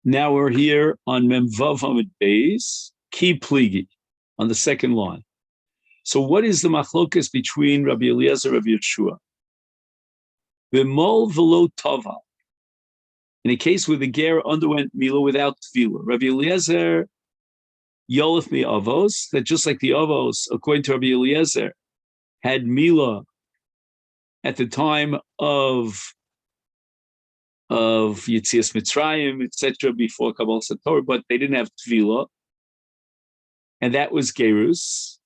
Now we're here on Memvav Hamid Beis, Ki Pligi, on the second line. So what is the machlokas between Rabbi Eliezer and Rabbi Yeshua? V'mol v'lo tova. In a case where the ger underwent mila without tefillah, Rabbi Eliezer yolef mi avos, that just like the avos, according to Rabbi Eliezer, had mila at the time of Yetzias Mitzrayim, etc., before Kabbalah Satorah, but they didn't have tefillah, and that was gerus.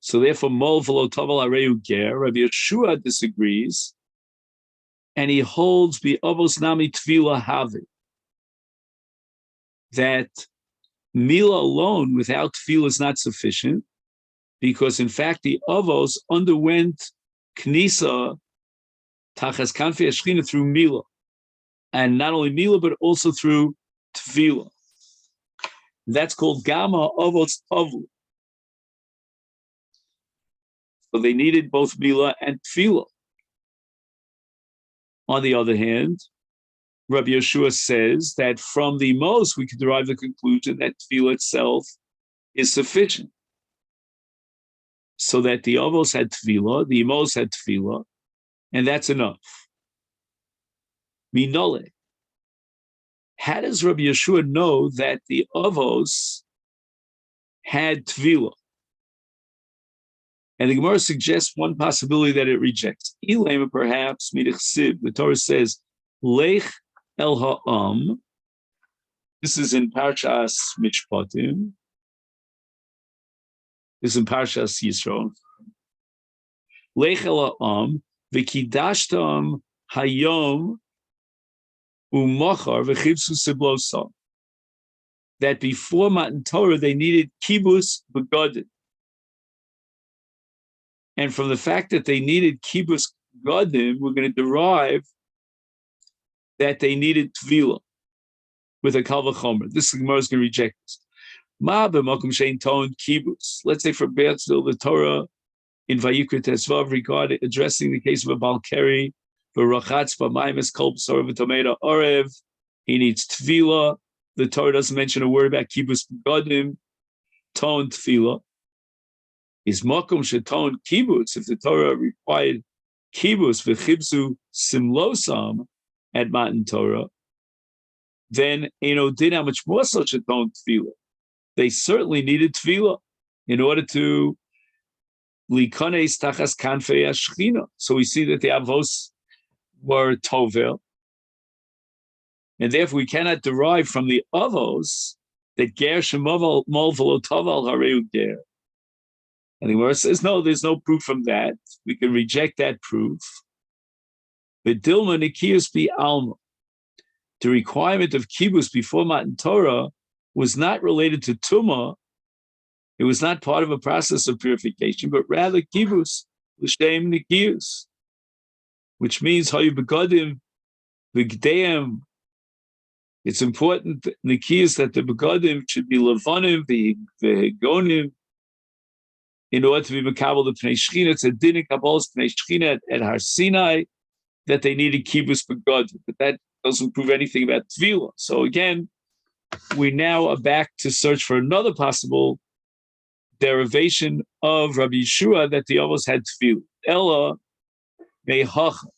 So therefore, mol v'lo toval areu ger. Rabbi Yeshua disagrees, and he holds bi avos nami tefillah havi, that mila alone without tefillah is not sufficient, because in fact the avos underwent knisa tachas kanfei hashchina through mila, and not only mila but also through tefillah. That's called gama avos tavlu. So they needed both mila and tefillah. On the other hand, Rabbi Yeshua says that from the most we can derive the conclusion that tefillah itself is sufficient. So that the avos had tefillah, the emos had tefillah, and that's enough. Minole. How does Rabbi Yeshua know that the avos had tefillah? And the Gemara suggests one possibility that it rejects. Ilema, perhaps, midachsiv. The Torah says, Lech el ha'am. This is in Parshas Mishpatim. This is in Parshas Yisro. Lech el ha'am, v'kidashtam hayom u'machar v'chivsu siblosam. That before Matan Torah, they needed kibus begodim. And from the fact that they needed kibbutz gadim, we're going to derive that they needed tefillah with a kal v'chomer. This Gemara is going to reject this. Ma b'makom shein ton kibbutz. Let's say for Be'etzil, the Torah in Vayikra Tesvav regarding addressing the case of a balkeri, v'rachatz b'mayim es kol b'sor v'tomeda orev. He needs tefillah. The Torah doesn't mention a word about kibbutz gadim, ton tefillah. Is makom sheton kibbutz, if the Torah required kibbutz v'chibzu simlosam at Matan Torah, then did how much more such a ton tefillah. They certainly needed tefillah in order to likones tachas kanfei hashchina. So we see that the avos were tovel, and therefore we cannot derive from the avos that ger shemol v'lo tovel hareu ger. And the Gemara says, no, there's no proof from that. We can reject that proof. But Dilma Nikius be Alma. The requirement of kibbutz before Matan Torah was not related to Tumah. It was not part of a process of purification, but rather kibbutz, l'shem Nikius, which means how you begodim, v'gdeim. It's important, Nikius, that the begodim should be levanim, v'hegonim, in order to be Makabal the Pnei Shechina. It's a din in Kabbalah's Pnei Shechina at Har Sinai that they needed kibbutz begodim, but that doesn't prove anything about tefillah. So again, we now are back to search for another possible derivation of Rabbi Yeshua that the avos had tefillah. Ella mehacha.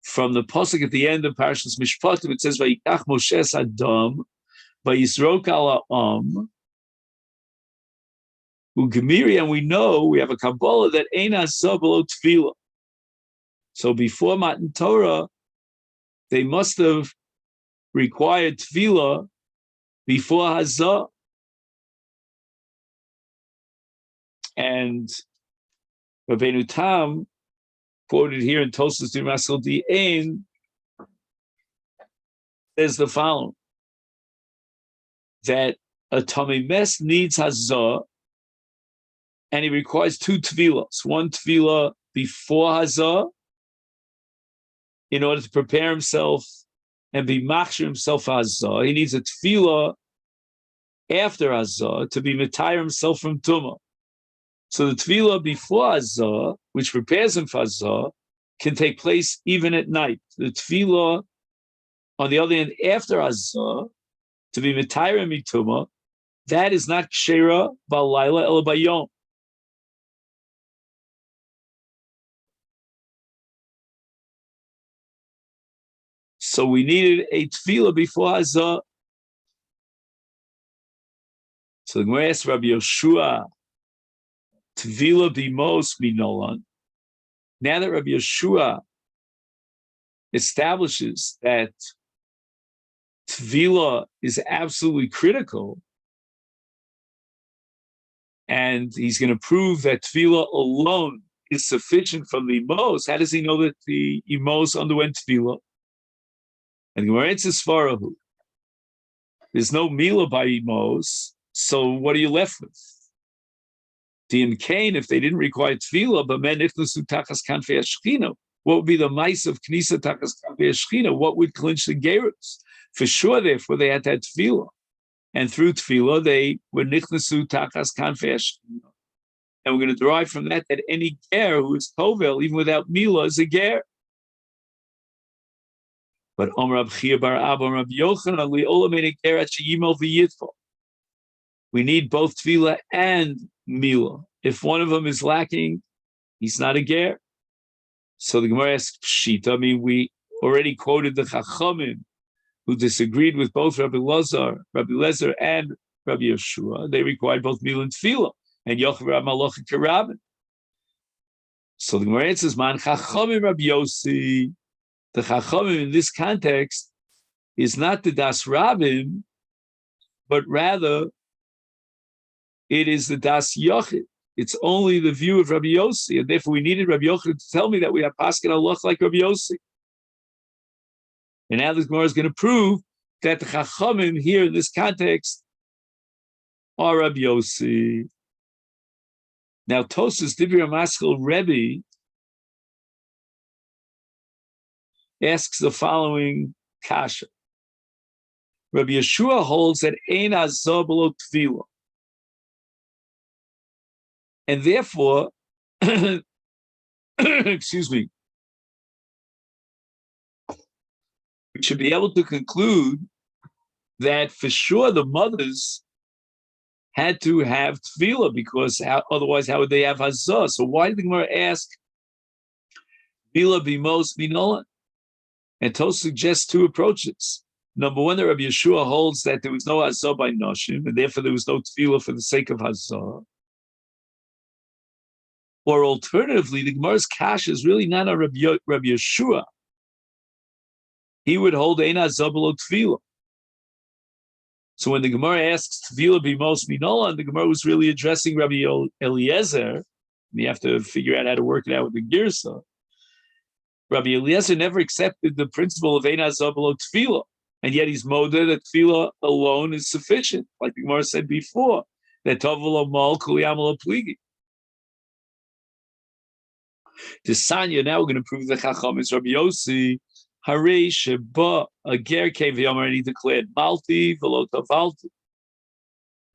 From the pasuk at the end of Parashas Mishpatim, it says, "Vayikach Moshe Adam, vayisrok al ha'am." Ugemiri, and we know we have a Kabbalah that ein hazah below tefillah. So before Matan Torah, they must have required tefillah before hazah. And Rabbeinu Tam, quoted here in Tosfos Maskil Di'ein, says the following: that a Tamei Mes needs hazah, and he requires two tefillahs. One tefillah before hazah, in order to prepare himself and be machshir himself for hazah. He needs a tefillah after hazah to be mitayr himself from tumah. So the tefillah before hazah, which prepares him for hazah, can take place even at night. The tefillah On the other hand, after Azah, to be Mitayra Mituma, that is not Kshera Balayla El Bayom. So we needed a tefillah before Azah. So the Gemara asks Rabbi Yeshua, tefillah bimos minolan. Now that Rabbi Yeshua establishes that tefillah is absolutely critical, and he's going to prove that tefillah alone is sufficient from the imos, how does he know that the imos underwent tefillah? And the Gemara answers Svarahu. There's no milah by imos, so what are you left with? Dim Kain, if they didn't require tefillah, but men nichnasu tachas kanfei hashchina, what would be the mice of knisa tachas kanfei hashchina? What would clinch the gerus? For sure, therefore, they had to have tefillah, and through tefillah they were nichnasu tachas kanfei hashchina. And we're going to derive from that any ger who is tovel, even without milah, is a ger. But Om Rab Chia Bar Abba Rab Yochanan li'olam ein ger at sheyimel v'yitfal. We need both tefillah and milah. If one of them is lacking, he's not a ger. So the Gemara asks Pshita. I mean, we already quoted the Chachamim who disagreed with both Rabbi Lezer and Rabbi Yeshua. They required both milah and tefillah, and Yochav Rab Malach Karabin. So the Gemara answers, Man Chachamim Rabbi Yossi. The Chachamim in this context is not the Das Rabim, but rather it is the Das Yochid. It's only the view of Rabbi Yossi, and therefore we needed Rabbi Yochid to tell me that we have Paskin Halach like Rabbi Yossi. And now this Gemara is going to prove that the Chachamim here in this context are Rabbi Yossi. Now Tosas Dibir Maskil Rebbe asks the following kasha. Rabbi Yeshua holds that ein azah below tefillah, and therefore, excuse me, we should be able to conclude that for sure the mothers had to have tefillah, because otherwise how would they have hazah? So why did the Gemara ask tefillah bimos minolan? And Tos suggests two approaches. Number one, that Rabbi Yeshua holds that there was no hazah by noshim, and therefore there was no tefillah for the sake of hazah. Or alternatively, the Gemara's kasha is really not on Rabbi Yeshua. He would hold ein hazah below tefillah. So when the Gemara asks tefillah bimos minolan, the Gemara was really addressing Rabbi Eliezer. And you have to figure out how to work it out with the girsa. Rabbi Eliezer never accepted the principle of ein hazah below tefillah, and yet he's modeh that tefillah alone is sufficient, like the Gemara said before, that tovel amal kol yamal pligi. To Sanya, now we're going to prove the Chacham is Rabbi Yossi. Harei sheba a ger came v'yomer, and he declared malti v'lo tavalti.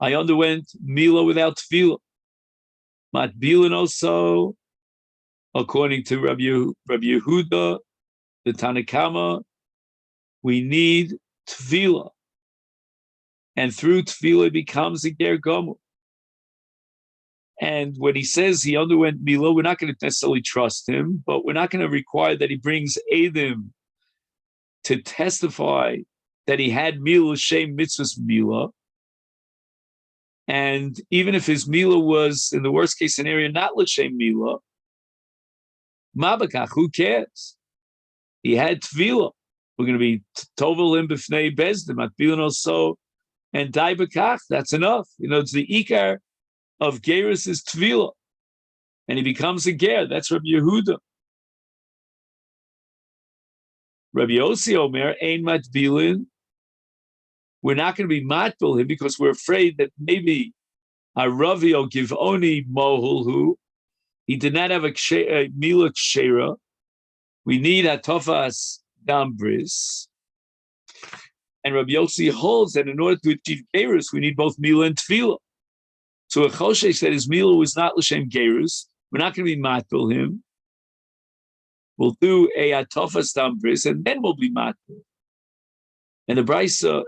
I underwent milah without tefillah. Matbilin also. According to Rabbi Yehuda, the Tanakama, we need tefillah, and through tefillah it becomes a ger gomer. And when he says he underwent milah, we're not going to necessarily trust him, but we're not going to require that he brings edim to testify that he had milah l'shem mitzvahs milah. And even if his milah was, in the worst case scenario, not l'shem milah, Mabakach, who cares? He had tefillah. We're going to be tovel him b'fnei bezdim atbilin also, and dai bakach. That's enough. It's the ikar of gerus is tefillah, and he becomes a ger. That's Rabbi Yehuda. Rabbi Yossi Omer ein matbilin. We're not going to be matbil him because we're afraid that maybe a Ravio Givoni Mohulhu. He did not have a milah kshera. We need a tofas dambris. And Rabbi Yossi holds that in order to achieve gerus, we need both milah and tefillah. So if Choshesh said his milah was not l'shem gerus, we're not going to be matbil him. We'll do a tofas dambris, and then we'll be matbil. And the Brisa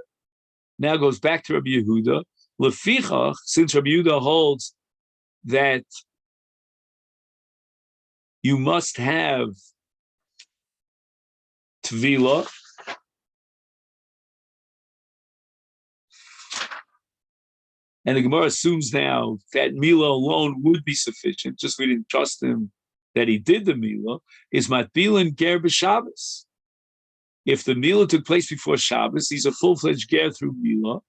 now goes back to Rabbi Yehuda. Lefichach, since Rabbi Yehuda holds that you must have Tvila, and the Gemara assumes now that Mila alone would be sufficient, just we didn't trust him that he did the Mila, is Matbilan Ger b'Shabbos. If the Mila took place before Shabbos, he's a full-fledged Ger through Mila.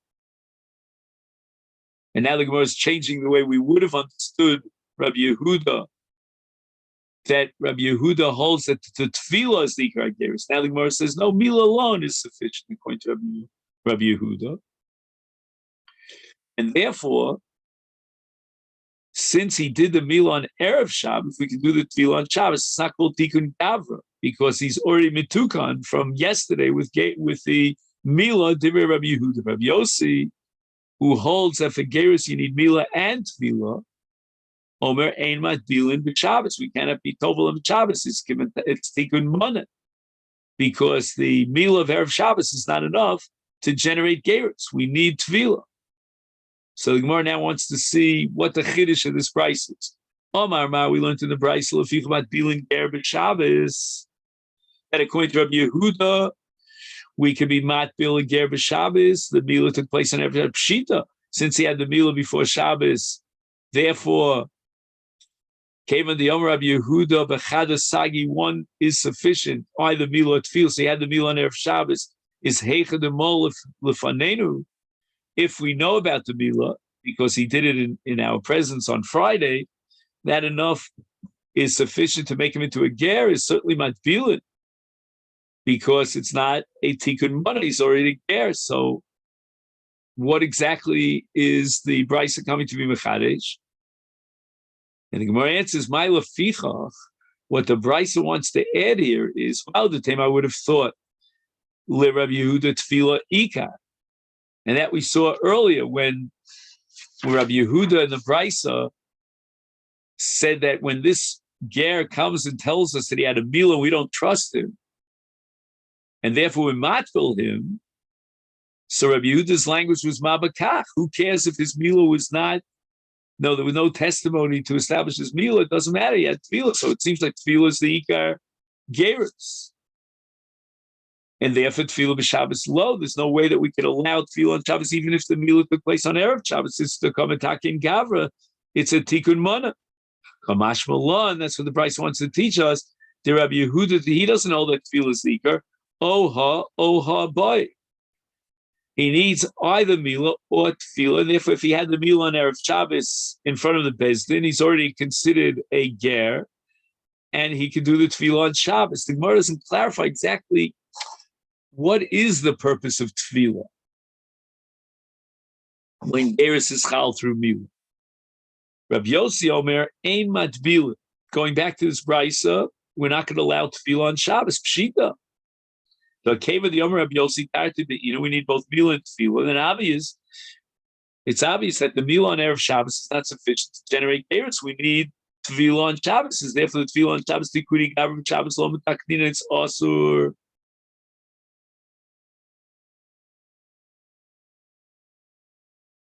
And now the Gemara is changing the way we would have understood Rabbi Yehuda, that Rabbi Yehuda holds that the Tefillah is the Ikar Geras. Now the Gemara says, no, Mila alone is sufficient, according to Rabbi Yehuda. And therefore, since he did the Mila on Erev Shabbos, we can do the Tefillah on Shabbos. It's not called Tikkun Gavra, because he's already mitukan from yesterday with the Mila, Divrei Rabbi Yehuda. Rabbi Yossi, who holds that for Geras you need Mila and Tefillah, Omer Ein Matbilin b'Shabbos. We cannot be Tovel on Shabbos. It's Tikkun Mana, because the Mila of Erev Shabbos is not enough to generate Geras. We need Tefillah. So the Gemara now wants to see what the chiddush of this price is. Omar Ma, we learned in the Bryce Lefich Matbilin Ger b'Shabbos that according to Rabbi Yehuda, we could be Matbil and Ger b'Shabbos. The Mila took place on every Pshita. Since he had the Mila before Shabbos, therefore, came in the Yom Rabbi Yehuda, Bechada Sagi, one is sufficient. Either Mila Tfil, so he had the Mila on Erev Shabbos, is Heicha de Mol Lefanenu. If we know about the Mila, because he did it in our presence on Friday, that enough is sufficient to make him into a ger, is certainly matbilin, because it's not a tikkun mana, he's already a ger. So what exactly is the brisa coming to be mechadesh? And the Gemara answers, my lefichach, what the brisa wants to add here is, well, the time I would have thought, le Rabbi Yehuda tefillah ikar. And that we saw earlier when Rabbi Yehuda and the Brisa said that when this ger comes and tells us that he had a Mila, we don't trust him, and therefore we matbil him. So Rabbi Yehuda's language was mabakach. Who cares if his Mila was not? No, there was no testimony to establish his Mila. It doesn't matter. He had tefillah. So it seems like tefillah is the ikar gerus. And therefore, tefillah b'Shabbos low. There's no way that we could allow tefillah on Shabbos, even if the Mila took place on Erev Shabbos. It's the Kamataki and Gavra. It's a tikkun mana. Kamash Malan. That's what the Bryce wants to teach us. The Rabbi Yehuda, he doesn't know that tefillah is zikr. Oha, boy. He needs either Mila or tefillah. And therefore, if he had the Mila on Erev Shabbos in front of the Beis Din, he's already considered a ger, and he can do the tefillah on Shabbos. The Gemara doesn't clarify exactly what is the purpose of tefillah when Geras is chal through Mila. Rabbi Yossi Omer ein matbil. Going back to this brisa, we're not going to allow tefillah on Shabbos. Pshita. The cave of the Omer Rabbi Yossi Tarti, we need both Mila and tefillah. And it's obvious that the Mila on Erev Shabbos is not sufficient to generate Geras. We need tefillah on Shabbos. Therefore, the tefillah on Shabbos tikuni gavrim Shabbos lo metaknin. It's asur.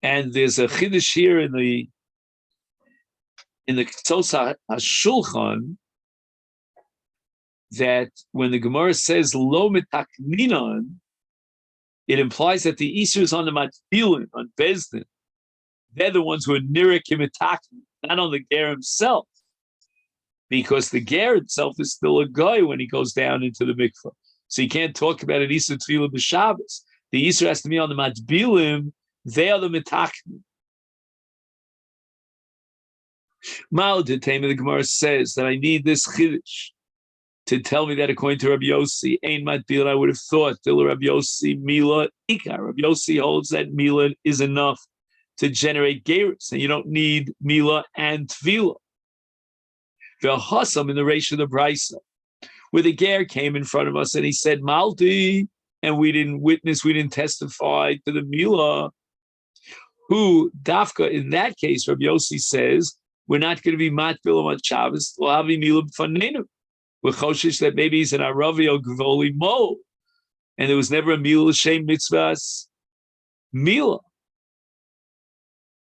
And there's a chiddush here in the Ktsos HaShulchan that when the Gemara says lo mitakninon, it implies that the Isur is on the matbilin, on Bezdin. They're the ones who are nirik imitaknin, not on the ger himself, because the ger itself is still a guy when he goes down into the mikvah. So you can't talk about an Isur tefillah b'Shabbos. The Isur has to be on the matbilim. They are the mitaknim. Mal the Tame of the Gemara says that I need this chiddush to tell me that according to Rabbi Yossi, ein matbil, I would have thought till Rabbi Yossi Mila ikar. Rabbi Yossi holds that Mila is enough to generate Geras, and you don't need Mila and Tefillah. The Hassam in the ratio of the Brisa, where the Ger came in front of us and he said Malti, and we didn't testify to the Mila. Who Dafka in that case, Rabbi Yossi says, we're not going to be matbil on Shabbos. We'll have Mila b'fanenu. We're choshish that maybe he's an Aravi or Gvoli Mo. and there was never a Mila L'Shem Mitzvahs Mila.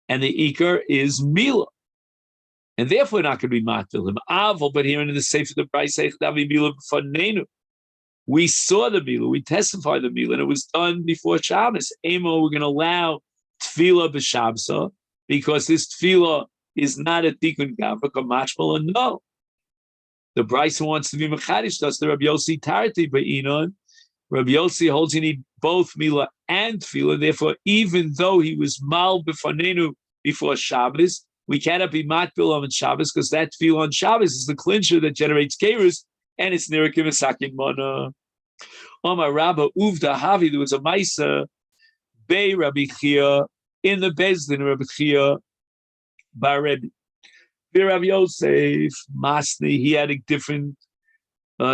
And the Iker is Mila. And therefore not going to be Matil him. Avol, but here in the Sefer the Price, we saw the Mila, we testified the Mila, and it was done before Shabbos. Emo, we're going to allow Tefillah b'Shabsa, because this Tefillah is not a Tikkun Gavra, Mashmal, and no. The Bryce wants to be Mechadish, that's the Rabbi Yossi Tarti, but Inon, Rabbi Yossi holds you need both Mila and Tefillah, therefore, even though he was Mal B'Fanenu before Shabbos, we cannot be Matbil on Shabbos, because that Tefillah on Shabbos is the clincher that generates Kerus, and it's Nirakim Esakin Mana. Omar Rabba Uvda Havi, there was a Maisa, Bei Rabbi Chia, in the Bezdin Rabbi Chia, Bar Rebbe. Rabbi Yosef, Masni, he had a different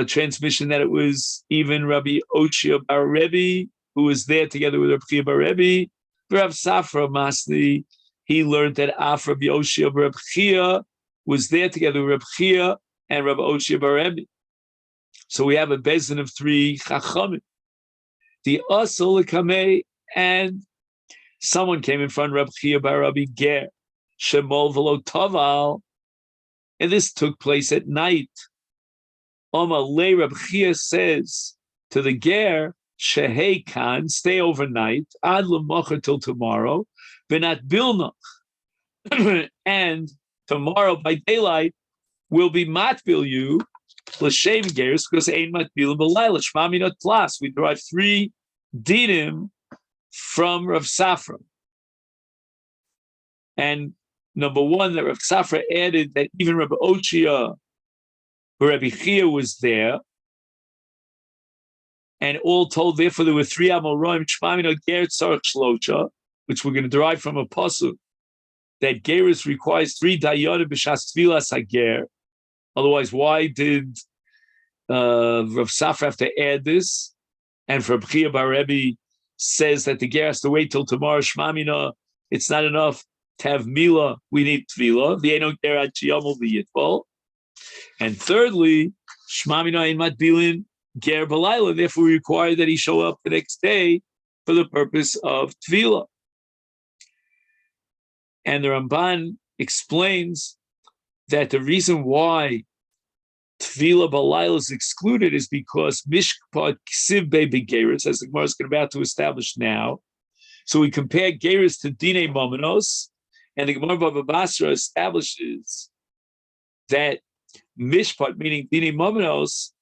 transmission that it was even Rabbi Ochia Bar Rebbe, who was there together with Rabbi Chia Bar Rebbe. Rav Safra Masni, he learned that Af Rabbi Ochia Bar Chia was there together with Rabbi Chia and Rabbi Ochia Bar Rebbe. So we have a bezin of three chachamim. The Asal Kamei, and someone came in front of Rabbi Chia Bar Rabbi Ger, Shemol Velo Taval, and this took place at night. Omalei Rabbi Chia says to the Ger, Shehei Kan, stay overnight, Ad L'Mocher till tomorrow, Benat Bilnach, and tomorrow by daylight will be matbil you. L'shem gears, because ein matbilim b'layla shmami not plus. We derive 3 dinim from Rav Safra, and number 1 that Rav Safra added that even Rabbi Ochia, where Rabbi Chia was there, and all told therefore there were 3 amoraim shmami not ger tzarich shlocha, which we're going to derive from a pasuk that gerus requires 3 dayanim b'shas tfilas hager. Otherwise, why did Rav Safra have to add this? And for B'chia Bar Rebbe says that the ger has to wait till tomorrow. Shmamina, it's not enough to have Mila. We need Tvila. V'eno ger ad sheyamol v'yitbol. And thirdly, Shmamina ein matbilin ger b'layla. Therefore, we require that he show up the next day for the purpose of Tvila. And the Ramban explains that the reason why Tvila Balayla is excluded is because Mishpat Ksiv Be Geras, as the Gemara is about to establish now. So we compare Geras to Dine Momenos, and the Gemara Baba Basra establishes that Mishpat, meaning Dine Momenos,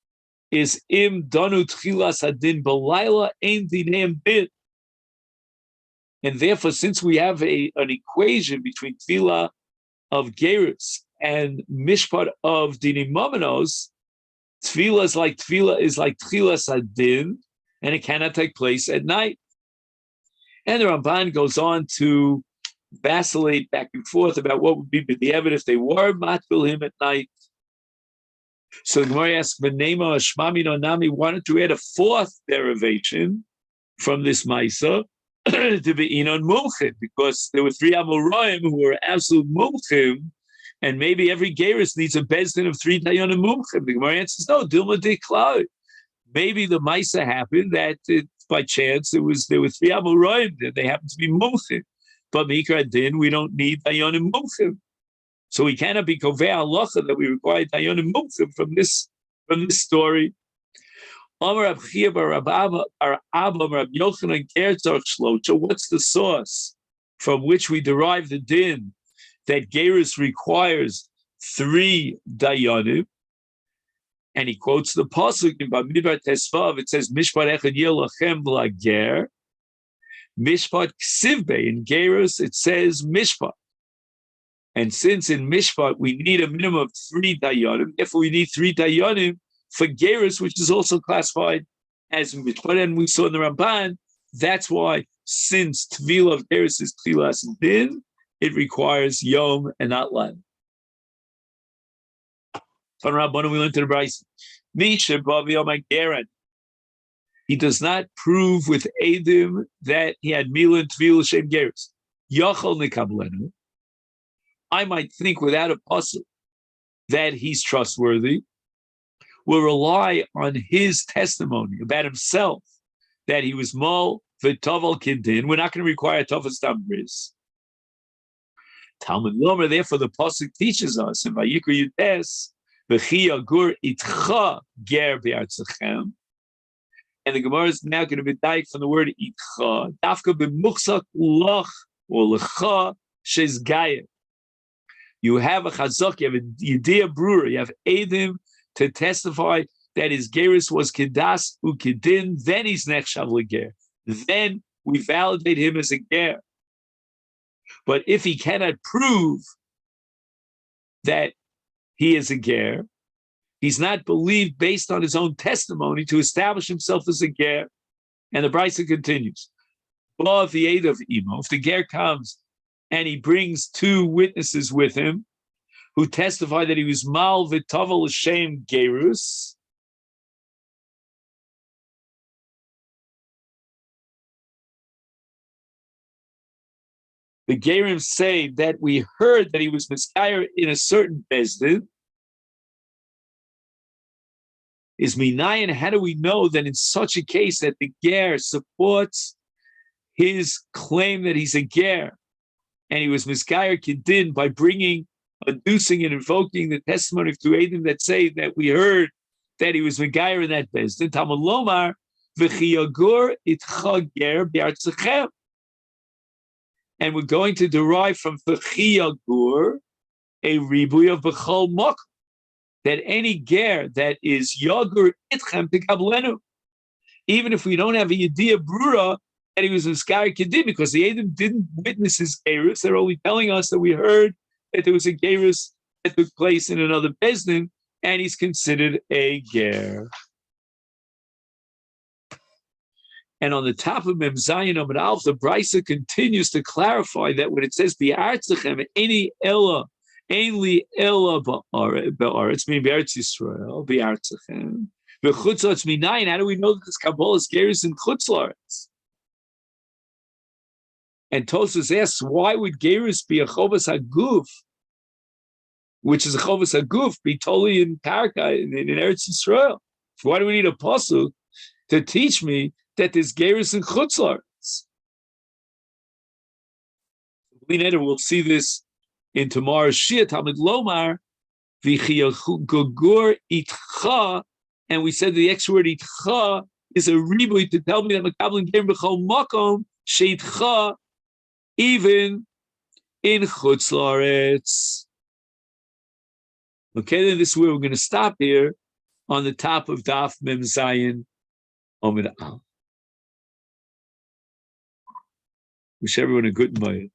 is Im Donu Tchilas Adin Balayla Ein Dinem Din. And therefore, since we have an equation between Tvila of Geras and Mishpat of Dinim Momenos, Tefillah is like Tchilas Adin, and it cannot take place at night. And the Ramban goes on to vacillate back and forth about what would be the evidence if they were matbil him at night. So the Gemara asks, "V'neima Shmamino Nami," wanted to add a 4th derivation from this Maisa to be Inon Mumchim, because there were 3 Amoraim who were absolute Mumchim. And maybe every Geras needs a bezdin of 3 dayanim mumchim. The Gemara answers, no, Dilma de Klau. Maybe the Maisa happened that by chance there were 3 Amoraim that they happened to be mumchim. But Mikra Din, we don't need dayanim mumchim. So we cannot be kovei halacha that we require dayanim mumchim from this story. What's the source from which we derive the din that Gerus requires 3 dayanim? And he quotes the pasuk in Bamidbar Tesvav. It says, "Mishpat echad yelachem v'lager." Mishpat ksivbe. In Gerus it says Mishpat. And since in Mishpat we need a minimum of 3 dayanim, therefore we need 3 dayanim for Gerus, which is also classified as Mishpat. And we saw in the Ramban, that's why since Tvila of Gerus is Tchilas Din, it requires Yom and not Len. From Rabbanu we learned to the Bryce. Misha Bavi Yom Geran. He does not prove with Edim that he had Mila and Tvila Shem Gerus. Yachol Nikablenu. I might think without a puzzle that he's trustworthy. We'll rely on his testimony about himself that he was Mol V'Tovel Kidin. We're not going to require Tofas Tambris. Talmud Lomer, therefore, the Pasuk teaches us in Vayikra Yutes, V'chi Yagur Itcha Ger B'Artzachem. And the Gemara is now going to be dyed from the word Itcha. Dafka B'Muchsak Loch or Lecha Shez Gaya. You have a chazak, you have a yediyah brewer, you have Edim to testify that his gerus was kedas ukedin, then he's nechshav leger. Then we validate him as a ger. But if he cannot prove that he is a ger, he's not believed based on his own testimony to establish himself as a ger. And the Brisa continues. If the aid of Imo, if the ger comes and he brings two witnesses with him who testify that he was mal v'tavel l'shem gerus, the gerim say that we heard that he was miskayer in a certain bezdin. Is minayin, how do we know that in such a case that the ger supports his claim that he's a ger, and he was miskayer kidin by adducing and invoking the testimony of two Eidim that say that we heard that he was megayer in that bezdin. Talmud Lomar v'chi yagur itcha ger b'artzachem. And we're going to derive from v'chi yagur a ribuy of b'chol mok, that any ger that is yagur itchem tikablenu, even if we don't have a yediyah brura that he was miskayer kidin, because the Eidim didn't witness his gerus, they're only telling us that we heard that there was a gerus that took place in another bezdin, and he's considered a ger. And on the top of Mem Zayin Amud Aleph, the Brisa continues to clarify that when it says B'Artzachem, any Ella, ainly Ella Ba'aretz, meaning B'Eretz Yisrael, B'Artzachem. V'Chutzlaretz Minayin, how do we know that this Kabbalah is gerus in Chutzlaretz? And Tosfos asks, why would gerus be a Chovas Haguf, which is a Chovas Haguf, be totally in Karka, in Eretz Yisrael? So why do we need a pasuk to teach me that there's gerus in Chutzlaretz? We'll see this in tomorrow's Shia. Talmud Lomar v'chi yagur itcha, and we said the extra word itcha is a ribuy to tell me that mekabelin ger b'chol makom sheitcha, even in Chutzlaretz. Okay, then this is where we're going to stop here on the top of Daf Mem Zayin Amud Aleph. Wish everyone a good night.